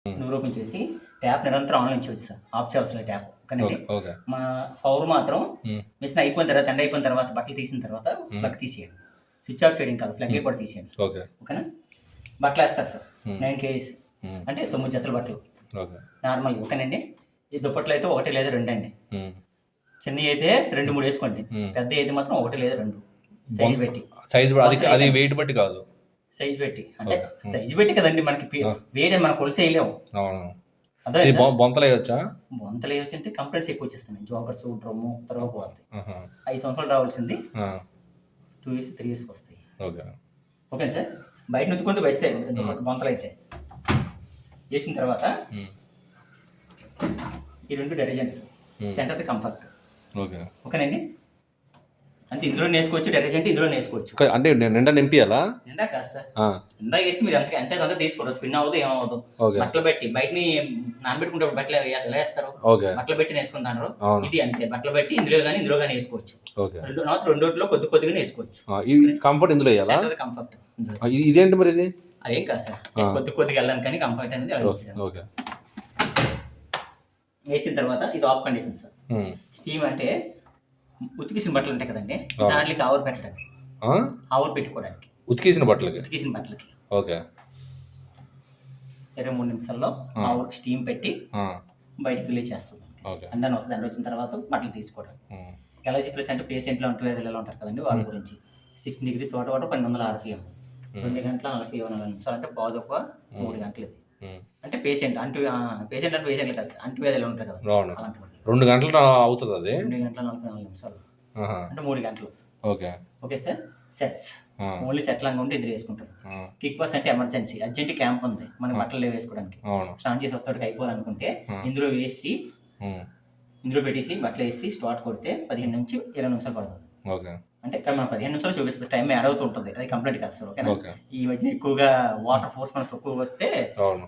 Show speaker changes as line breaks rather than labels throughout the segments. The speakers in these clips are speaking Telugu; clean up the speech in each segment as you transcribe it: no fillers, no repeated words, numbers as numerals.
డోర్ ఓపెన్ చేసి ట్యాప్ నిరంతరం ఆన్ ఉంచవచ్చు సార్. ఆఫ్ చేయవలసిన ట్యాప్ ఓకేనండి.
ఓకే.
మా పవర్ మాత్రం మిషన్ అయిపోయిన తర్వాత ఎండ అయిపోయిన తర్వాత బట్టలు తీసిన తర్వాత ప్లగ్ తీసేయండి. స్విచ్ ఆఫ్ చేయడం కాదు, ప్లగ్ కూడా తీసేయండి సార్. ఓకేనా. బట్టలు వేస్తారు సార్ 9 kgs అంటే 9 జతల బట్టలు నార్మల్. ఓకేనండి. ఈ దుప్పట్లు అయితే 1 లేదా 2 అండి. చిన్న అయితే 2, 3 వేసుకోండి. పెద్ద అయితే మాత్రం 1 లేదా 2 సైజ్ పెట్టి.
అది వెయిట్ బట్టి కాదు,
సైజ్ పెట్టి. అంటే సైజ్ పెట్టి కదండి మనకి వేరే మన కొలిసి వేయలేము. అదే
బొంతలు వేయొచ్చా?
బొంతలు వేయొచ్చు అంటే కంప్లైంట్స్ ఎక్కువ వచ్చేస్తాయి. జోకర్స్, డ్రమ్ము తర్వాత పోతుంది. 5 సంవత్సరాలు రావాల్సింది 2 years 3 years వస్తాయి. Okay sir. బయట నుత్తుకుంటూ వేస్తాయి బొంతలు అయితే. వేసిన తర్వాత ఈ 2 డిటర్జెంట్స్, సెంటర్ కంఫర్ట్. ఓకేనండి. అంటే ఇందులో వేసుకోవచ్చు, డిటర్జెంట్ ఇందులో వేసుకోవచ్చు.
అంటే నిండా నింపియాలా?
నిండా కాదు సార్, నిండా వేస్తే మీరు అంతే అంతా తీసుకోవడం స్పిన్ అవ్వదు, ఏమవుదు. బట్టలు పెట్టి బయటని నానబెట్టుకుంటే బట్టలు ఎలా వేస్తారు, బట్టలు పెట్టి వేసుకుంటారు. ఇది అంతే, బట్టలు పెట్టి ఇందులో కానీ వేసుకోవచ్చు. రెండోట్లో కొద్దిగానే వేసుకోవచ్చు.
కంఫర్ట్ ఇందులో
కంఫర్ట్
ఇదేంటి మరి? ఇది
అదేం కాదు సార్, కొద్దిగా వెళ్ళాను కానీ కంఫర్ట్ అనేది వేసిన తర్వాత ఇది ఆఫ్ కండిషన్ సార్. స్టీమ్ అంటే ఉతికేసిన బట్టలు ఉంటాయి కదండి, దాంట్లోకి ఆవర్ పెట్టడానికి, ఆవర్ పెట్టుకోవడానికి.
ఉతికేసిన బట్టలకి
23 నిమిషాల్లో ఆవర్ స్టీమ్ పెట్టి బయటకు రిలీజ్ చేస్తుంది. అందరం వస్తుంది. అండ్ వచ్చిన తర్వాత బట్టలు తీసుకోవడం. ఎలర్జీ ప్లేస్ అంటే పేషెంట్లు అంటువ్యాధులు ఉంటారు కదండి, వాళ్ళ గురించి 16 degrees వాటర్ 1200 RPM 2 గంటల 44 నిమిషాలు అంటే పావు తక్కువ 3 గంటలు. ఇది అంటే పేషెంట్ పేషెంట్లు కాదు, అంటువ్యాధులు ఉంటారు కదా అలాంటి
2 గంటలు అవుతుంది. అది
2 గంటల 44 నిమిషాలు అంటే 3 గంటలు. Okay sir. Sets only set లాగా ఉంటే ఇద్దరు వేసుకుంటారు. కిక్ పాస్ అంటే ఎమర్జెన్సీ అర్జెంట్ క్యాంప్ ఉంది మన బట్టలు వేసుకోవడానికి, స్నానం చేసి వస్తాడికి అయిపోవాలనుకుంటే ఇందులో పెట్టేసి బట్టలు వేసి స్టార్ట్ కొడితే 15 నుంచి 20 నిమిషాలు పడుతుంది. అంటే ఇక్కడ మనం 15 నిమిషాలు చూపిస్తుంది, టైం యాడ్ అవుతూ ఉంటుంది. అది కంప్లీట్ కాస్తారు. ఓకేనా. ఈ మధ్య ఎక్కువగా వాటర్ ఫోర్స్ మనకు తక్కువ వస్తే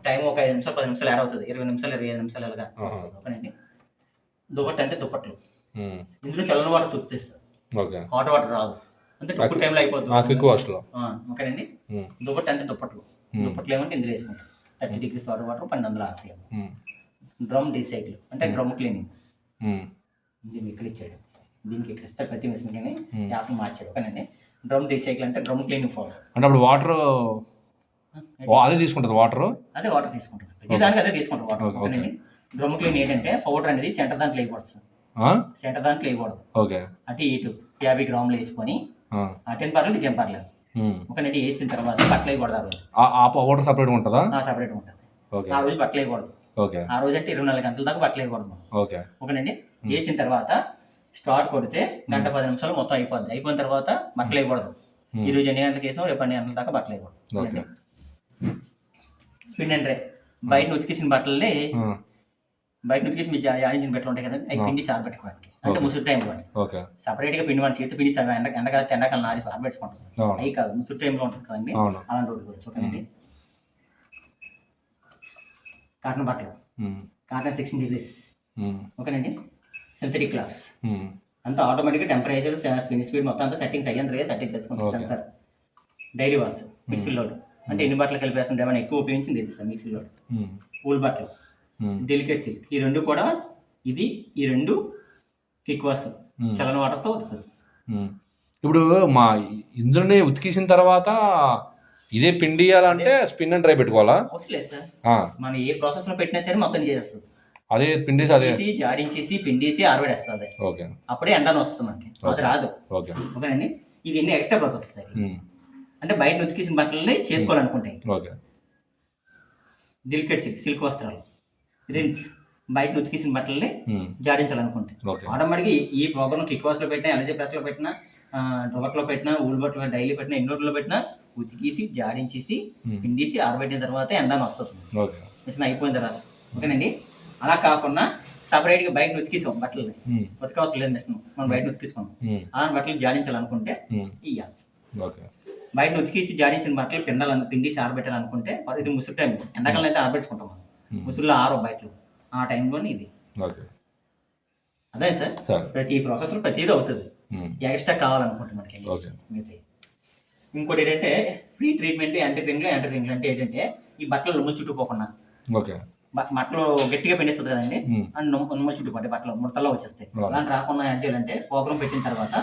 టైం ఒక 5 నిమిషాలు 10 నిమిషాలు యాడ్ అవుతుంది. 20 నిమిషాలు 25 నిమిషాలు అలాగా. ఓకేనండి. దుప్పట్లు అంటే దుప్పట్లు ఇందులో చల్లని వాటర్ చూపిస్తారు, హాట్ వాటర్ రాదు. అంటే తక్కువ టైంలో అయిపోతుంది. ఓకేనండి. దుప్పట్లు అంటే దుప్పట్లు ఏమంటే ఇందులో వేసుకుంటాం 30 degrees water 1200 RPM. Drum recycle అంటే డ్రమ్ క్లీనింగ్. దీన్ని ఇక్కడ ఇచ్చాడు, దీనికి ఇక్కడ ఇస్తే ప్రతి మిషన్ కానీ యాప్ మార్చాడు. ఓకేనండి. డ్రమ్ రీసైకిల్ అంటే డ్రమ్ క్లీనింగ్ పౌడర్.
అంటే అప్పుడు వాటర్ అదే తీసుకుంటుంది.
అదే వాటర్ తీసుకుంటుంది, ప్రతి దానికి అదే తీసుకుంటారు వాటర్. ఓకేనండి. డ్రమ్ క్లీన్ ఏంటంటే పౌడర్ అనేది సెంటర్ దాంట్లో వేయకూడదు. అటు ఇటు 50 గ్రాములు వేసుకొని 10 పర్లేదు 10 పర్లేదు. ఒకటి వేసిన తర్వాత బట్టలు వేయకూడదు.
ఆ పౌడర్ సపరేట్ ఉంటుందా?
సపరేట్ ఉంటుంది. ఆ రోజు బట్టలు వేయకూడదు. ఆ రోజు అంటే 24 గంటల దాకా బట్టలు వేయకూడదు. ఓకేనండి. వేసిన తర్వాత స్టార్ట్ కొడితే 1 గంట 10 నిమిషాలు మొత్తం అయిపోద్ది. అయిపోయిన తర్వాత బట్టలు వేయకూడదు. ఈ రోజు ఎన్ని గంటలకు వేసాం, రేపు 2 గంటల దాకా బట్టలు వేయకూడదు. స్పిన్ అండ్ రే బయట ఉతికేసిన బట్టలని బయట ఉతికేసి మీరు ఆడించిన బట్టలు ఉంటాయి కదండి, అవి పిండి ఆరబెట్టుకోవడానికి. అంటే ముసురు టైంలో సపరేట్గా పిండి మన చేతి పిండి ఎండకాలం నారి ఆరబెట్టుకుంటాం. అవి కాదు, ముసురు టైంలో ఉంటుంది కదండి, అలాంటి రోడ్డు గురించి. ఓకేనండి. కాటన్ బట్టలు కాటన్ 16 degrees. ఓకేనండి. సింథటిక్ క్లాస్ అంతా ఆటోమేటిక్గా టెంపరేచర్ స్పిన్ స్పీడ్ మొత్తం అంతా సెట్టింగ్స్ అయ్యి సెట్టింగ్ చేసుకుంటాం. Sensor daily wash mixed load అంటే ఎన్ని బట్టలు కలిపేస్తుంటే ఏమైనా ఎక్కువ ఉపయోగించింది ఇది సార్. మిక్సీ లోడ్ పూల్ బట్టలు డెలికేట్ సిల్క్ ఈ 2 కూడా ఈ 2 కిక్ వాష్ చల్లని వాటర్తో వస్తుంది.
ఇప్పుడు మా ఇందులోనే ఉతికేసిన తర్వాత ఇదే పిండి ఇవ్వాలంటే స్పిన్ అండ్ డ్రై పెట్టుకోవాలా?
అవసరం లేదు సార్, మనం ఏ ప్రాసెస్ లో పెట్టినా సరే మొత్తం చేసేస్తుంది.
అదే పిండి
జాడించేసి పిండేసి ఆరబెడేస్తుంది. అప్పుడే ఎండను వస్తుంది మనకి, అది రాదు. ఓకేనండి. ఇది ఎన్ని ఎక్స్ట్రా ప్రాసెస్ సార్. అంటే బయట ఉతికేసిన బట్టలని చేసుకోవాలనుకుంటాయి. డెలికేట్ సిల్క్ వస్త్రాలు రిన్స్ బయట ఉతికేసిన బట్టలని జాడించాలనుకుంటాయి. ఆటోమేటిక్గా ఈ ప్రోగ్రామ్ కిక్ వాష్లో పెట్టినా, ఎనర్జీ ప్లస్లో పెట్టినా, డ్రవర్లో పెట్టినా, ఊల్ బట్టలో డైలీ పెట్టినా, ఎన్నోట్లో పెట్టినా ఉతికేసి జాడించేసి పిండేసి ఆరబెట్టిన తర్వాత ఎండను వస్తుంది మిషన్ అయిపోయిన తర్వాత. ఓకేనండి. అలా కాకుండా సపరేట్గా బయట ఉతికేసాం బట్టలని, ఉతకవసరం లేదు మిషన్, మనం బయట ఉతికేసుకున్నాం. ఆ బట్టలు జాడించాలనుకుంటే ఇవ్వాలి. బయట ఉతికేసి జాడించిన బట్టలు పిండేసి ఆరబెట్టాలనుకుంటే ఇది ముసురు టైం, ఎండాకాలం అయితే ఆరబెట్టుకుంటాం మనం, ముసురులో ఆరో బయటలు ఆ టైంలోనే ఇది. అదే సార్, ప్రతి ప్రాసెస్లో ప్రతిదీ అవుతుంది. ఎక్స్ట్రా కావాలనుకుంటే మనకి మిగతా. ఇంకోటి ఏంటంటే ఫ్రీ ట్రీట్మెంట్ యాంటీ రింగ్లు అంటే ఏంటంటే ఈ బట్టలు రుమ్ములు చుట్టుపోకుండా
ఓకే.
బట్టలు గట్టిగా పిండేస్తుంది కదండి, అండ్ నుమ్మ చుట్టూ పట్టే బట్టలు ముడతల్లో వచ్చేస్తాయి. అలాంటి రాకుండా యాడ్ చేయాలంటే ప్రోగ్రామ్ పెట్టిన తర్వాత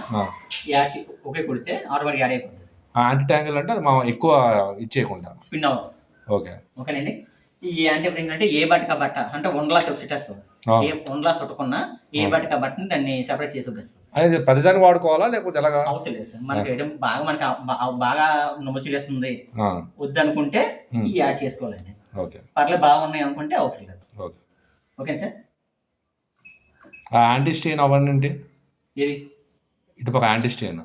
యాడ్ ఒకే కొడితే ఆటోమేటిక్ యాడ్ అయిపోతుంది.
యాంటీ ట్యాంగిల్ అంటే అది మనం ఎక్కువ ఇచ్చేయకుండా
స్పిన్ అవుతుంది.
ఓకే.
ఓకేనండి. ఈ యాంటీ బ్రింగ్ అంటే ఏ బట్టక బట్ట అంటే ఉండలా చుట్టేస్తుంది. ఏ ఉండలా చుట్టకున్నా ఏ బట్టక బట్టని దాన్ని సెపరేట్ చేసి చూపిస్తుంది.
అది ప్రతిదాన్ని వాడుకోవాలా లేకపోతే ఎలాగా?
అవసరం లేదు సార్. మనకి బాగా నొమ్ముచుడేస్తుంది వద్దు అనుకుంటే ఈ యాడ్ చేసుకోవాలండి.
ఓకే.
పర్లేదు బాగున్నాయి అనుకుంటే అవసరం లేదు.
Okay.
Okay sir.
Anti stain అవ్వండి
ఇది
ఇటుపక్క anti stain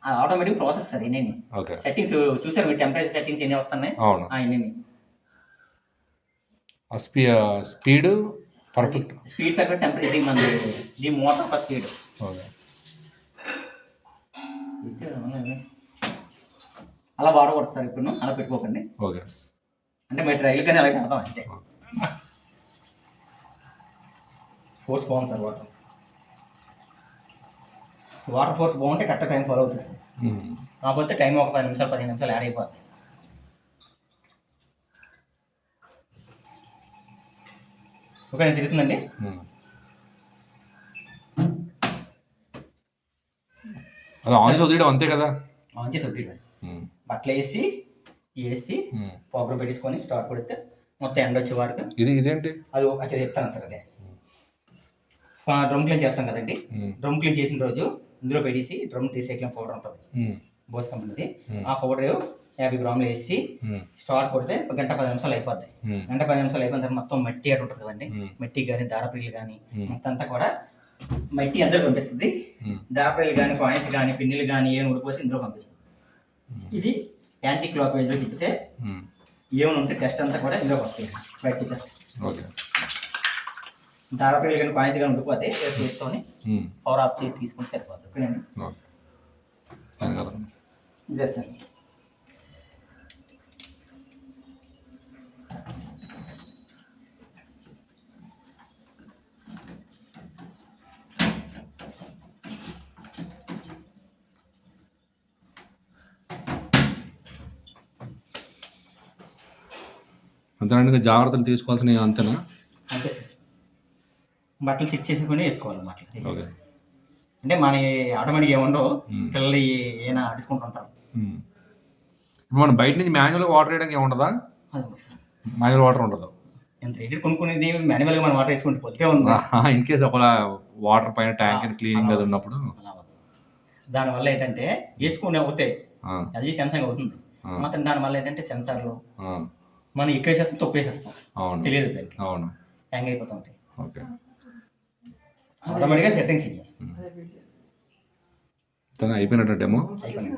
automatic process sir. ఇన్ని
ఓకే.
సెట్టింగ్స్ చూసారు మీరు, టెంపరేచర్ సెట్టింగ్స్ ఎన్ని వస్తున్నాయి.
అవును.
ఇన్ని
speed perfect,
speed factor, temperature, మన ఇది మోటార్ ఫర్ స్పీడ్.
ఓకే.
అలా వాడకూడదు సార్. ఇప్పుడు అలా పెట్టుకోకండి.
ఓకే.
అంటే మీరు రైలు కానీ అలాగే పెడతాం అంతే. ఫోర్స్ బాగుంది సార్. వాటర్ ఫోర్స్ బాగుంటే కరెక్ట్ టైం ఫాలో అవుతుంది సార్. కాకపోతే టైం ఒక 10 నిమిషాలు 15 నిమిషాలు యాడ్ అయిపోతుంది. ఓకే, నేను తిరుగుతుందండి.
అది ఆన్ చేసి వదిలేయడం అంతే కదా?
ఆన్ చేసి వదిలేయడం. బట్టలు వేసి పోగర పెట్టేసుకొని స్టార్ట్ కొడితే మొత్తం ఎండ వచ్చే వరకు.
ఇదేంటి?
అది ఒకసారి చెప్తాను సార్. అదే డ్రమ్ క్లీన్ చేస్తాం కదండి. డ్రమ్ క్లీన్ చేసిన రోజు ఇందులో పెట్టేసి డ్రమ్ రీసైక్లింగ్ పౌడర్ ఉంటుంది బోస్ కంపెనీది. ఆ పౌడర్ 50 గ్రాములు వేసి స్టార్ట్ కొడితే 1 గంట 10 నిమిషాలు అయిపోద్ది. 1 గంట 10 నిమిషాలు అయిపోయిన తర్వాత మొత్తం మట్టి అటు ఉంటుంది కదండి. మట్టి కానీ దారపిల్లి కానీ మొత్తం అంతా కూడా మట్టి అందరూ పంపిస్తుంది. దారపిల్లి కానీ కాయిన్స్ కానీ పిన్నులు కానీ ఏమి ఊడిపోసి ఇందులో పంపిస్తుంది. ఇది యాంటీ క్లాక్ వైజ్లో తిప్పితే ఏమైనా ఉంటే టెస్ట్ అంతా కూడా ఇందులోకి వస్తాయి బయట టెస్ట్.
ఓకే.
దారపిల్లి కానీ కాయిన్స్ కానీ ఉండిపోతే చేసుకొని పవర్ ఆఫ్ చేసి తీసుకుంటే సరిపోతుంది. ఇదే సార్.
అంతేనండి, జాగ్రత్తలు తీసుకోవాల్సినవి అంతేనా?
అంతే సార్. బట్టలు సెట్ చేసుకుని వేసుకోవాలి బట్టలు.
ఓకే.
అంటే మన ఆటోమేటిక్ ఏముండవు, పిల్లలు ఏమైనా ఆడుకుంటుంటారు.
ఇప్పుడు మనం బయట నుంచి మాన్యువల్ వాటర్ వేయడానికి ఏముండదా? మాన్యువల్ వాటర్ ఉండదు.
ఎంత రేటు కొనుక్కునేది మాన్యువల్గా మనం వాటర్ వేసుకుంటే పొద్దుకే ఉంది.
ఇన్ కేసు ఒకవేళ వాటర్ పైన ట్యాంక్ క్లీనింగ్ అది ఉన్నప్పుడు
దానివల్ల ఏంటంటే వేసుకుని అవుతాయి. ఎల్జీ సామ్సంగ్ అవుతుంది మాత్రం. దానివల్ల ఏంటంటే సెన్సార్లు మనం ఎక్కువ వేసేస్తాం, తక్కువ వేసేస్తాం. అవును, తెలియదు దానికి. అవును, హ్యాంగ్ అయిపోతూ ఉంటాయి.
ఓకే.
ఆటోమేటిక్గా సెట్టింగ్స్ ఇవ్వాలి.
అయిపోయినట్టేమో.
అయిపోయింది.